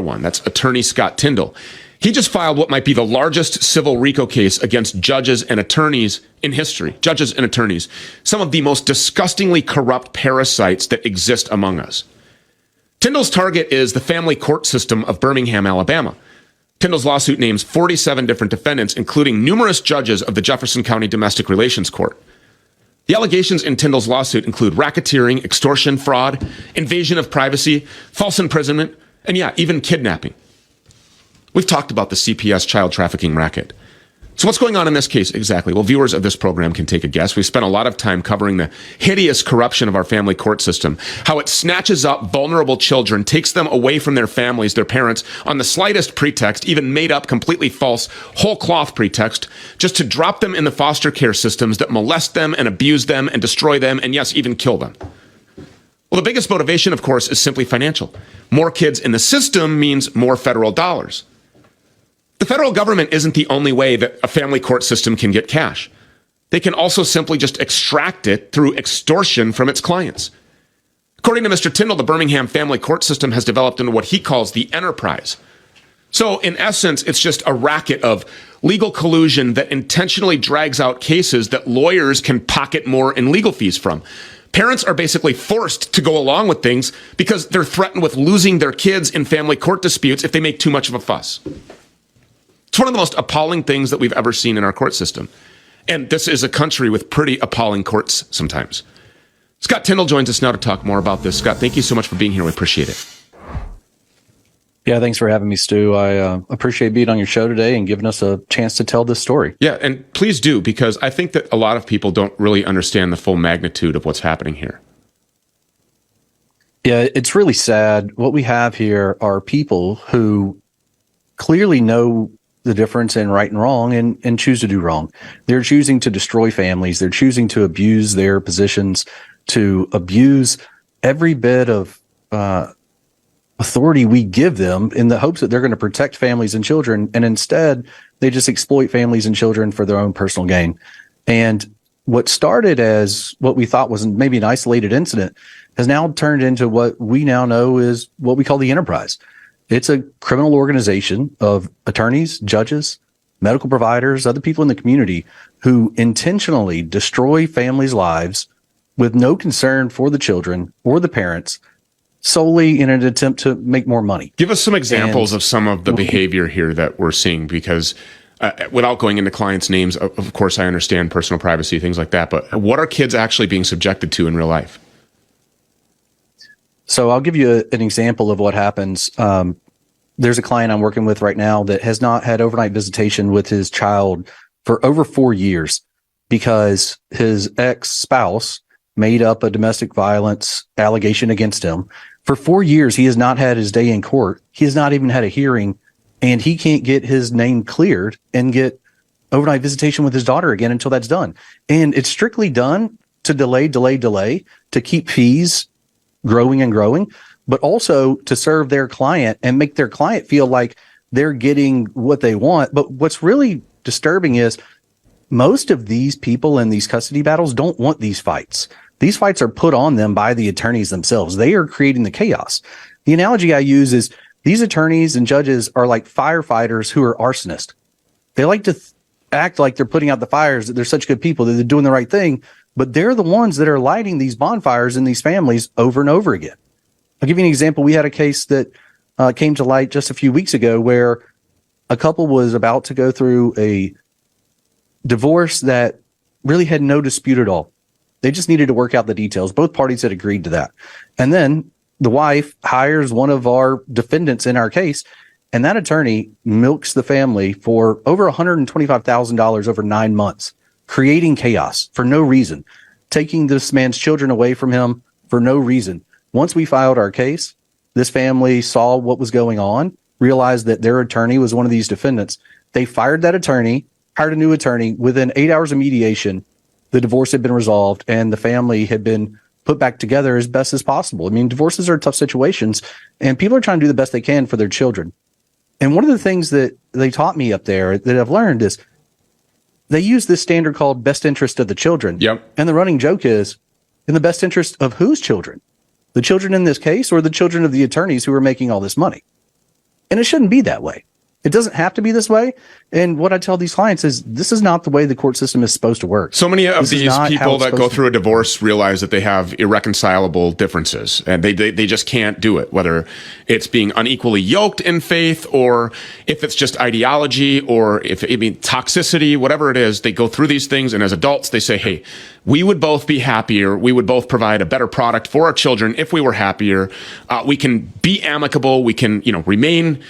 one. That's attorney Scott Tindall. He just filed what might be the largest civil RICO case against judges and attorneys in history. Judges and attorneys, some of the most disgustingly corrupt parasites that exist among us. Tindall's target is the family court system of Birmingham, Alabama. Tindall's lawsuit names 47 different defendants, including numerous judges of the Jefferson County Domestic Relations Court. The allegations in Tindall's lawsuit include racketeering, extortion, fraud, invasion of privacy, false imprisonment, and even kidnapping. We've talked about the CPS child trafficking racket. So what's going on in this case exactly? Well, viewers of this program can take a guess. We've spent a lot of time covering the hideous corruption of our family court system, how it snatches up vulnerable children, takes them away from their families, their parents, on the slightest pretext, even made up completely false, whole cloth pretext, just to drop them in the foster care systems that molest them and abuse them and destroy them and, yes, even kill them. Well, the biggest motivation, of course, is simply financial. More kids in the system means more federal dollars. The federal government isn't the only way that a family court system can get cash. They can also simply just extract it through extortion from its clients. According to Mr. Tindall, the Birmingham family court system has developed into what he calls the enterprise. So in essence, it's just a racket of legal collusion that intentionally drags out cases that lawyers can pocket more in legal fees from. Parents are basically forced to go along with things because they're threatened with losing their kids in family court disputes if they make too much of a fuss. It's one of the most appalling things that we've ever seen in our court system. And this is a country with pretty appalling courts sometimes. Scott Tindall joins us now to talk more about this. Scott, thank you so much for being here. We appreciate it. Yeah, thanks for having me, Stu. I appreciate being on your show today and giving us a chance to tell this story. Yeah, and please do, because I think that a lot of people don't really understand the full magnitude of what's happening here. Yeah, it's really sad. What we have here are people who clearly know the difference in right and wrong and choose to do wrong. They're choosing to destroy families. They're choosing to abuse their positions, to abuse every bit of authority we give them in the hopes that they're going to protect families and children. And instead, they just exploit families and children for their own personal gain. And what started as what we thought was maybe an isolated incident has now turned into what we now know is what we call the enterprise. It's a criminal organization of attorneys, judges, medical providers, other people in the community who intentionally destroy families' lives with no concern for the children or the parents, solely in an attempt to make more money. Give us some examples of some of the behavior here that we're seeing, because without going into clients' names, of course, I understand personal privacy, things like that, but what are kids actually being subjected to in real life? So I'll give you an example of what happens. There's a client I'm working with right now that has not had overnight visitation with his child for over 4 years because his ex-spouse made up a domestic violence allegation against him. For 4 years, he has not had his day in court. He has not even had a hearing, and he can't get his name cleared and get overnight visitation with his daughter again until that's done. And it's strictly done to delay, to keep fees growing and growing, but also to serve their client and make their client feel like they're getting what they want. But what's really disturbing is most of these people in these custody battles don't want these fights. These fights are put on them by the attorneys themselves. They are creating the chaos. The analogy I use is these attorneys and judges are like firefighters who are arsonists. They like to act like they're putting out the fires, that they're such good people, that they're doing the right thing, but they're the ones that are lighting these bonfires in these families over and over again. I'll give you an example. We had a case that came to light just a few weeks ago where a couple was about to go through a divorce that really had no dispute at all. They just needed to work out the details. Both parties had agreed to that. And then the wife hires one of our defendants in our case, and that attorney milks the family for over $125,000 over 9 months, creating chaos for no reason, taking this man's children away from him for no reason. Once we filed our case, this family saw what was going on, realized that their attorney was one of these defendants. They fired that attorney, hired a new attorney. Within 8 hours of mediation, the divorce had been resolved and the family had been put back together as best as possible. I mean, divorces are tough situations and people are trying to do the best they can for their children. And one of the things that they taught me up there that I've learned is they use this standard called best interest of the children. Yep. And the running joke is, in the best interest of whose children? The children in this case or the children of the attorneys who are making all this money? And it shouldn't be that way. It doesn't have to be this way. And what I tell these clients is this is not the way the court system is supposed to work. So many of these people that go through a divorce realize that they have irreconcilable differences and they just can't do it, whether it's being unequally yoked in faith or if it's just ideology or toxicity, whatever it is. They go through these things, and as adults, they say, hey, we would both be happier. We would both provide a better product for our children if we were happier. We can be amicable. We can, remain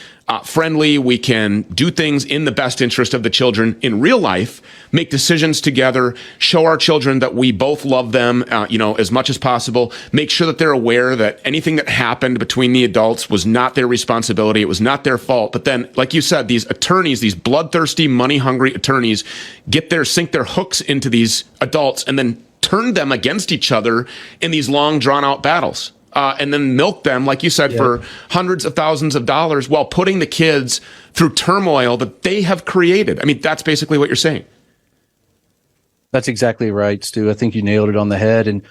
friendly. We can do things in the best interest of the children in real life, make decisions together, show our children that we both love them, as much as possible, make sure that they're aware that anything that happened between the adults was not their responsibility. It was not their fault. But then, like you said, these attorneys, these bloodthirsty, money-hungry attorneys sink their hooks into these adults and then turn them against each other in these long, drawn-out battles. And then milk them, like you said, for hundreds of thousands of dollars while putting the kids through turmoil that they have created. I mean, that's basically what you're saying. That's exactly right, Stu. I think you nailed it on the head. And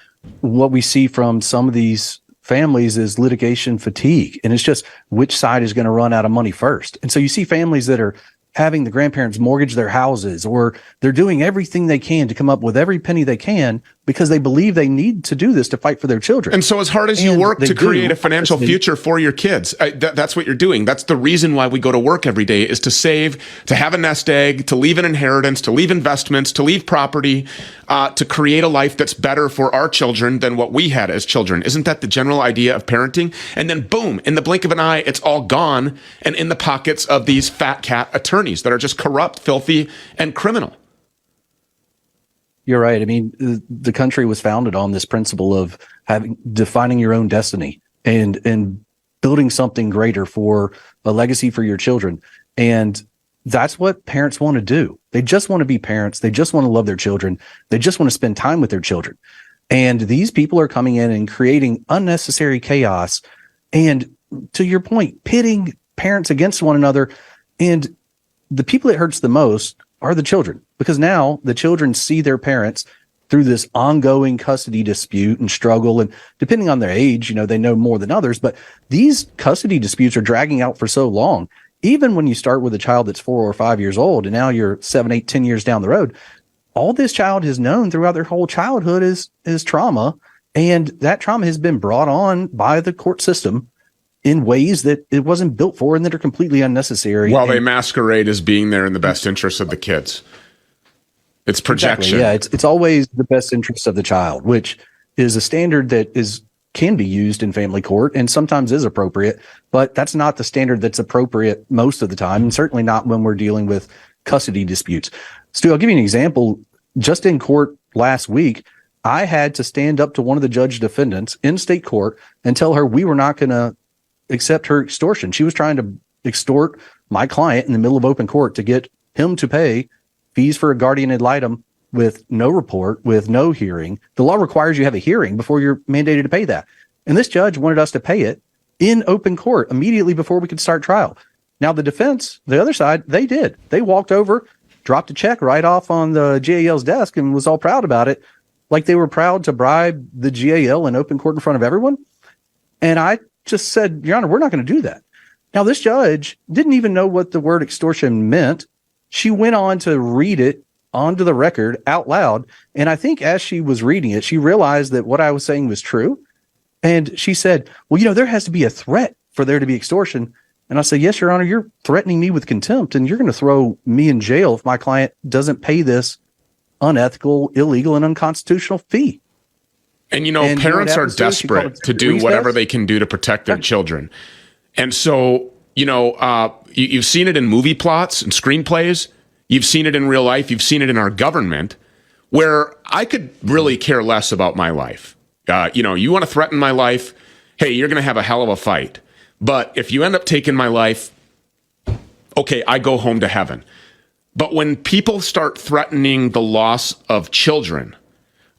what we see from some of these families is litigation fatigue. And it's just which side is going to run out of money first. And so you see families that are having the grandparents mortgage their houses, or they're doing everything they can to come up with every penny they can because they believe they need to do this to fight for their children. And so as hard as you work to create a financial future for your kids, that's what you're doing. That's the reason why we go to work every day, is to save, to have a nest egg, to leave an inheritance, to leave investments, to leave property, to create a life that's better for our children than what we had as children. Isn't that the general idea of parenting? And then boom, in the blink of an eye, it's all gone and in the pockets of these fat cat attorneys that are just corrupt, filthy, and criminal. You're right. I mean, the country was founded on this principle of defining your own destiny and building something greater for a legacy for your children. And that's what parents want to do. They just want to be parents. They just want to love their children. They just want to spend time with their children. And these people are coming in and creating unnecessary chaos. And to your point, pitting parents against one another. And the people it hurts the most are the children, because now the children see their parents through this ongoing custody dispute and struggle. And depending on their age, they know more than others, but these custody disputes are dragging out for so long. Even when you start with a child that's 4 or 5 years old, and now you're 7, 8, 10 years down the road, all this child has known throughout their whole childhood is trauma. And that trauma has been brought on by the court system in ways that it wasn't built for and that are completely unnecessary. While they masquerade as being there in the best interest of the kids. It's projection. Exactly. Yeah, it's always the best interest of the child, which is a standard that can be used in family court and sometimes is appropriate, but that's not the standard that's appropriate most of the time, and certainly not when we're dealing with custody disputes. Stu, I'll give you an example. Just in court last week, I had to stand up to one of the judge defendants in state court and tell her we were not going to accept her extortion. She was trying to extort my client in the middle of open court to get him to pay fees for a guardian ad litem with no report, with no hearing. The law requires you have a hearing before you're mandated to pay that. And this judge wanted us to pay it in open court immediately before we could start trial. Now, the defense, the other side, they did. They walked over, dropped a check right off on the GAL's desk and was all proud about it, like they were proud to bribe the GAL in open court in front of everyone. And I just said, Your Honor, we're not going to do that. Now, this judge didn't even know what the word extortion meant. She went on to read it onto the record out loud. And I think as she was reading it, she realized that what I was saying was true. And she said, well, there has to be a threat for there to be extortion. And I said, yes, Your Honor, you're threatening me with contempt, and you're going to throw me in jail if my client doesn't pay this unethical, illegal, and unconstitutional fee. And, parents are desperate to do whatever they can do to protect their children. And so, you've seen it in movie plots and screenplays. You've seen it in real life. You've seen it in our government, where I could really care less about my life. You want to threaten my life? Hey, you're going to have a hell of a fight. But if you end up taking my life, okay, I go home to heaven. But when people start threatening the loss of children,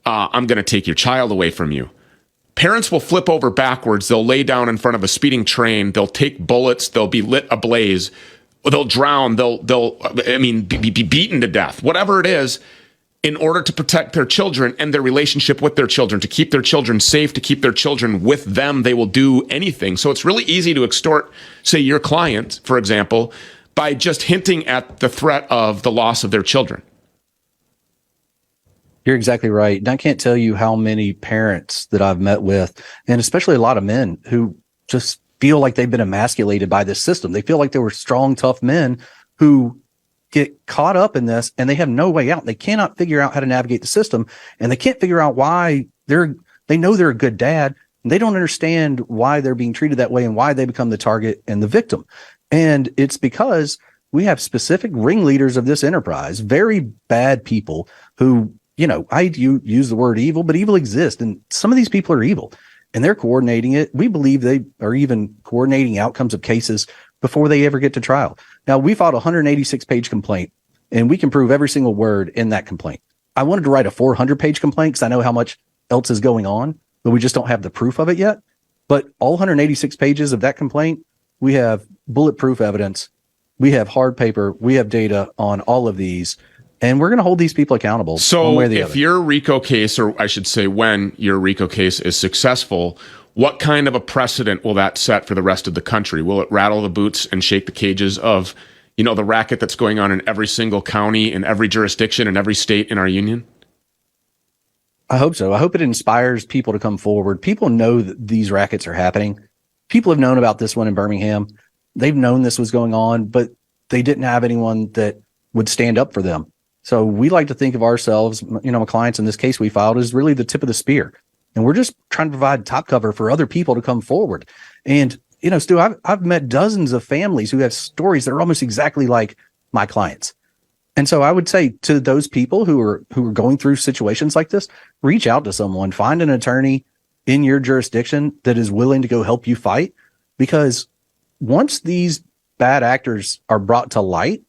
I'm going to take your child away from you. Parents will flip over backwards. They'll lay down in front of a speeding train. They'll take bullets. They'll be lit ablaze. They'll drown. They'll be beaten to death. Whatever it is, in order to protect their children and their relationship with their children, to keep their children safe, to keep their children with them. They will do anything. So it's really easy to extort, say, your client, for example, by just hinting at the threat of the loss of their children. You're exactly right. And I can't tell you how many parents that I've met with, and especially a lot of men who just feel like they've been emasculated by this system. They feel like they were strong, tough men who get caught up in this and they have no way out. They cannot figure out how to navigate the system, and they can't figure out why they know they're a good dad, and they don't understand why they're being treated that way and why they become the target and the victim. And it's because we have specific ringleaders of this enterprise, very bad people who, I use the word evil, but evil exists. And some of these people are evil and they're coordinating it. We believe they are even coordinating outcomes of cases before they ever get to trial. Now, we filed a 186-page complaint, and we can prove every single word in that complaint. I wanted to write a 400-page complaint because I know how much else is going on, but we just don't have the proof of it yet. But all 186 pages of that complaint, we have bulletproof evidence. We have hard paper. We have data on all of these, and we're going to hold these people accountable. So if your RICO case, or I should say when your RICO case is successful, what kind of a precedent will that set for the rest of the country? Will it rattle the boots and shake the cages of, the racket that's going on in every single county, in every jurisdiction, in every state in our union? I hope so. I hope it inspires people to come forward. People know that these rackets are happening. People have known about this one in Birmingham. They've known this was going on, but they didn't have anyone that would stand up for them. So we like to think of ourselves, my clients in this case we filed, as really the tip of the spear. And we're just trying to provide top cover for other people to come forward. And, Stu, I've met dozens of families who have stories that are almost exactly like my clients. And so I would say to those people who are going through situations like this, reach out to someone, find an attorney in your jurisdiction that is willing to go help you fight. Because once these bad actors are brought to light,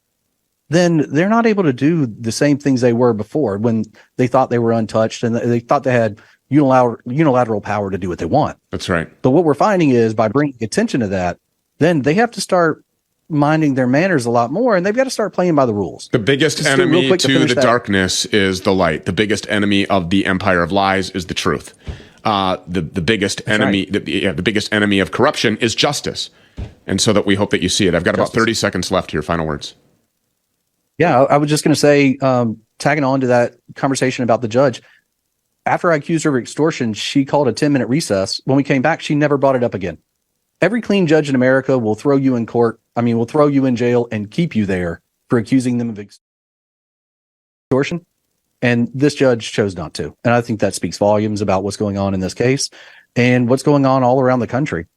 then they're not able to do the same things they were before, when they thought they were untouched and they thought they had unilateral power to do what they want. That's right. But what we're finding is, by bringing attention to that, then they have to start minding their manners a lot more, and they've got to start playing by the rules. The biggest enemy to the darkness is the light. The biggest enemy of the empire of lies is the truth. The biggest enemy, the biggest enemy of corruption is justice. And so that we hope that you see it. I've got about 30 seconds left here. Final words. Yeah, I was just going to say, tagging on to that conversation about the judge, after I accused her of extortion, she called a 10-minute recess. When we came back, she never brought it up again. Every clean judge in America will throw you in court. Will throw you in jail and keep you there for accusing them of extortion. And this judge chose not to. And I think that speaks volumes about what's going on in this case and what's going on all around the country.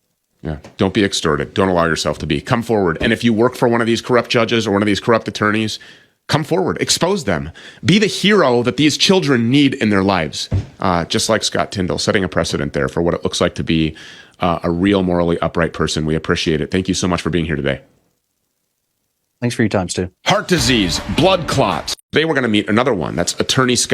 Yeah. Don't be extorted. Don't allow yourself to be. Come forward. And if you work for one of these corrupt judges or one of these corrupt attorneys, come forward. Expose them. Be the hero that these children need in their lives. Just like Scott Tindall, setting a precedent there for what it looks like to be a real morally upright person. We appreciate it. Thank you so much for being here today. Thanks for your time, Stu. Heart disease, blood clots. Today we're going to meet another one. That's attorney Scott